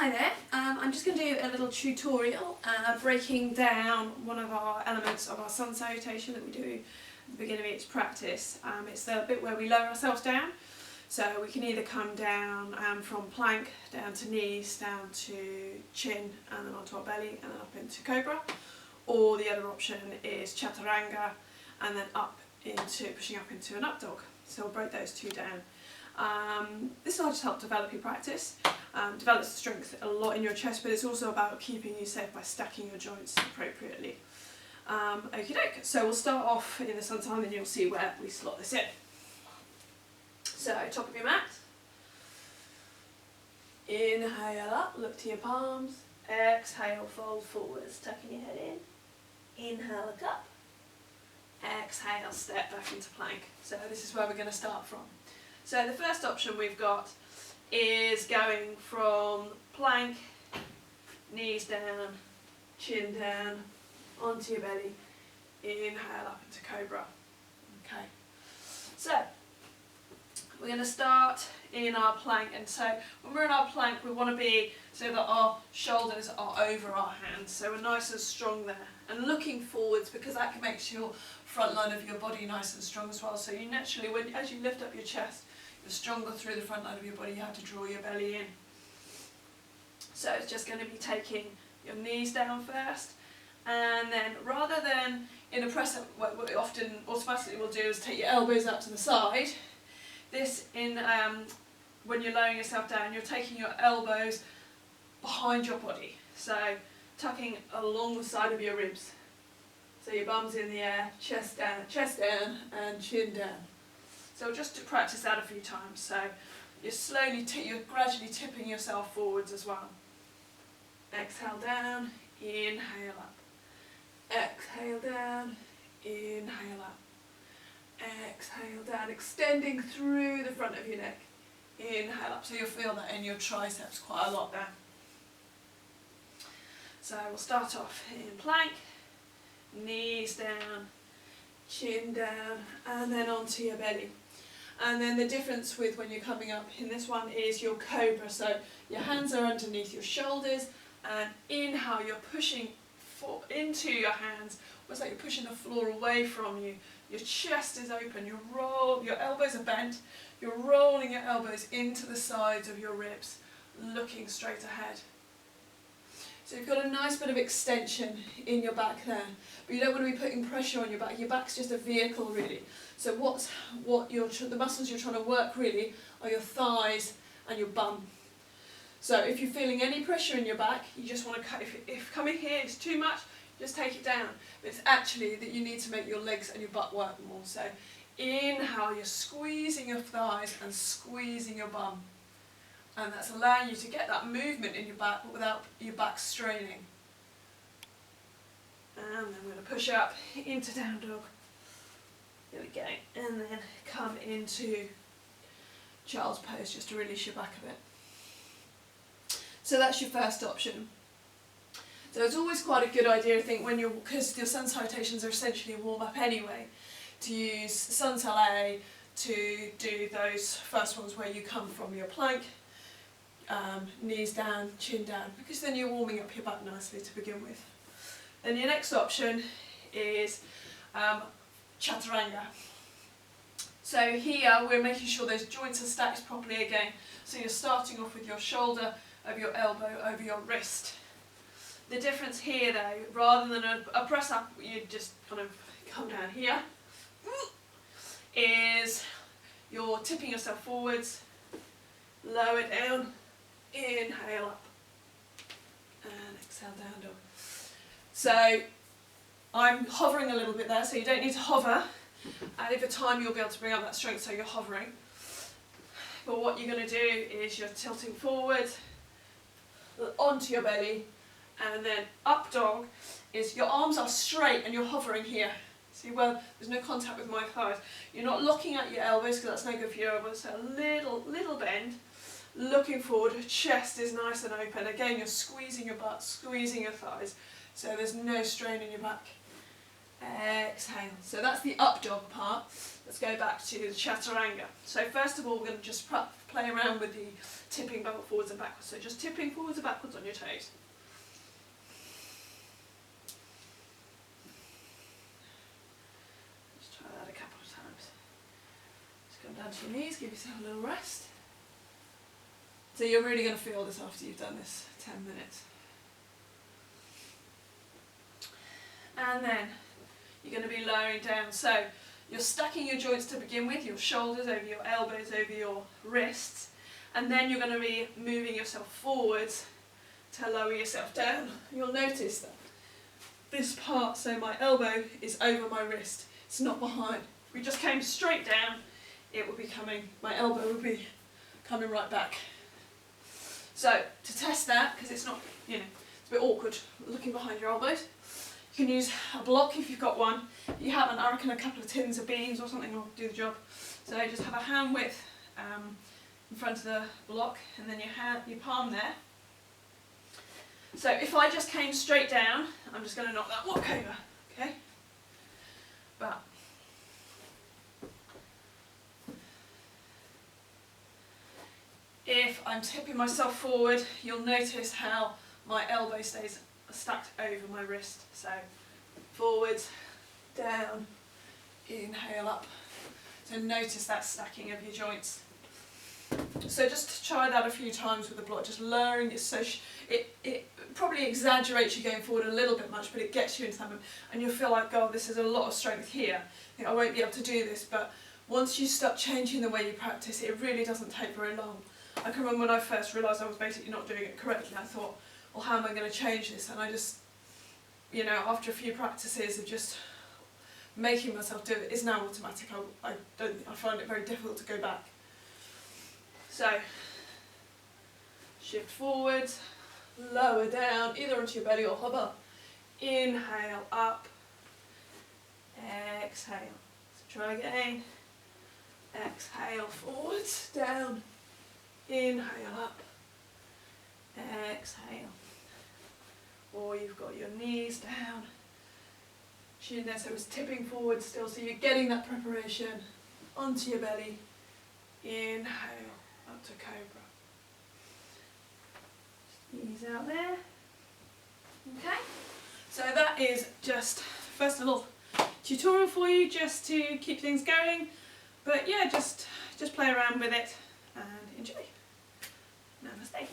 Hi there, I'm just going to do a little tutorial breaking down one of our elements of our sun salutation that we do at the beginning of each practice. It's the bit where we lower ourselves down, so we can either come down from plank down to knees, down to chin and then onto our belly and then up into cobra, or the other option is chaturanga and then up into pushing up into an updog. So we'll break those two down. This will just help develop your practice, develops the strength a lot in your chest, but it's also about keeping you safe by stacking your joints appropriately. Okie doke, so we'll start off in the sun time and you'll see where we slot this in. So top of your mat, inhale up, look to your palms, exhale, fold forwards, tucking your head in, inhale, look up, exhale, step back into plank. So this is where we're going to start from. So the first option we've got is going from plank, knees down, chin down, onto your belly, inhale up into cobra. Okay, so we're going to start in our plank, and so when we're in our plank we want to be so that our shoulders are over our hands, so we're nice and strong there and looking forwards, because that makes your front line of your body nice and strong as well. So you naturally, as you lift up your chest, you're stronger through the front line of your body. You have to draw your belly in. So it's just going to be taking your knees down first, and then rather than in a press up, what we often automatically will do is take your elbows out to the side. This when you're lowering yourself down, you're taking your elbows behind your body, so tucking along the side of your ribs. So your bum's in the air, chest down, and chin down. So just to practice that a few times. So you're gradually tipping yourself forwards as well. Exhale down, inhale up. Exhale down, inhale up. Exhale down, extending through the front of your neck. Inhale up, so you'll feel that in your triceps quite a lot there. So we'll start off in plank, knees down, chin down, and then onto your belly. And then the difference with when you're coming up in this one is your cobra. So your hands are underneath your shoulders, and inhale, you're pushing into your hands, almost like you're pushing the floor away from you. Your chest is open, your elbows are bent, you're rolling your elbows into the sides of your ribs, looking straight ahead. So you've got a nice bit of extension in your back there, but you don't want to be putting pressure on your back. Your back's just a vehicle really. So the muscles you're trying to work really are your thighs and your bum. So if you're feeling any pressure in your back, you just want to cut. If coming here is too much, just take it down. But it's actually that you need to make your legs and your butt work more. So inhale, you're squeezing your thighs and squeezing your bum. And that's allowing you to get that movement in your back but without your back straining. And then we're going to push up into down dog. There we go. And then come into child's pose just to release your back a bit. So that's your first option. So it's always quite a good idea, I think, because your sun salutations are essentially a warm-up anyway, to use sun sal A to do those first ones where you come from your plank, knees down, chin down, because then you're warming up your back nicely to begin with. Then your next option is chaturanga. So here we're making sure those joints are stacked properly again. So you're starting off with your shoulder over your elbow over your wrist. The difference here though, rather than a press up, you just kind of come down here, is you're tipping yourself forwards, lower down, inhale up, and exhale down dog. So I'm hovering a little bit there, so you don't need to hover. Over time you'll be able to bring up that strength so you're hovering. But what you're going to do is you're tilting forward, onto your belly, and then up dog is your arms are straight and you're hovering here. See, well, there's no contact with my thighs. You're not locking at your elbows because that's no good for your elbows. So a little bend, looking forward, chest is nice and open. Again, you're squeezing your butt, squeezing your thighs, so there's no strain in your back. exhale. So that's the up dog part. Let's go back to the chaturanga. So first of all, we're going to just play around with the tipping forwards and backwards. So just tipping forwards and backwards on your toes. Just try that a couple of times. Just come down to your knees, give yourself a little rest. So you're really going to feel this after you've done this 10 minutes. And then you're going to be lowering down. So you're stacking your joints to begin with, your shoulders over your elbows, over your wrists, and then you're going to be moving yourself forwards to lower yourself down. You'll notice that this part, so my elbow is over my wrist, it's not behind. If we just came straight down, it would be coming, my elbow would be coming right back. So to test that, because it's not, you know, it's a bit awkward looking behind your elbows, you can use a block if you've got one. If you haven't, I reckon a couple of tins of beans or something will do the job. So just have a hand width in front of the block, and then your palm there. So if I just came straight down, I'm just going to knock that block over, okay? But if I'm tipping myself forward, you'll notice how my elbow stays stacked over my wrist. So forwards, down, inhale up. So notice that stacking of your joints. So just try that a few times with the block, just lowering it. So it probably exaggerates you going forward a little bit much, but it gets you into that moment, and you'll feel like, God, this is a lot of strength here. I think I won't be able to do this, but once you start changing the way you practice, it really doesn't take very long. I can remember when I first realised I was basically not doing it correctly, I thought, well, how am I going to change this? And I just, you know, after a few practices of just making myself do it, it's now automatic. I find it very difficult to go back. So, shift forwards, lower down, either onto your belly or hover. Inhale up, exhale. So try again. Exhale forwards, down, inhale up, exhale. Or you've got your knees down, chin there, so it's tipping forward still, so you're getting that preparation onto your belly. Inhale up to cobra. Just ease out there. Okay, so that is just first a little tutorial for you just to keep things going, but yeah, just play around with it and enjoy. Namaste.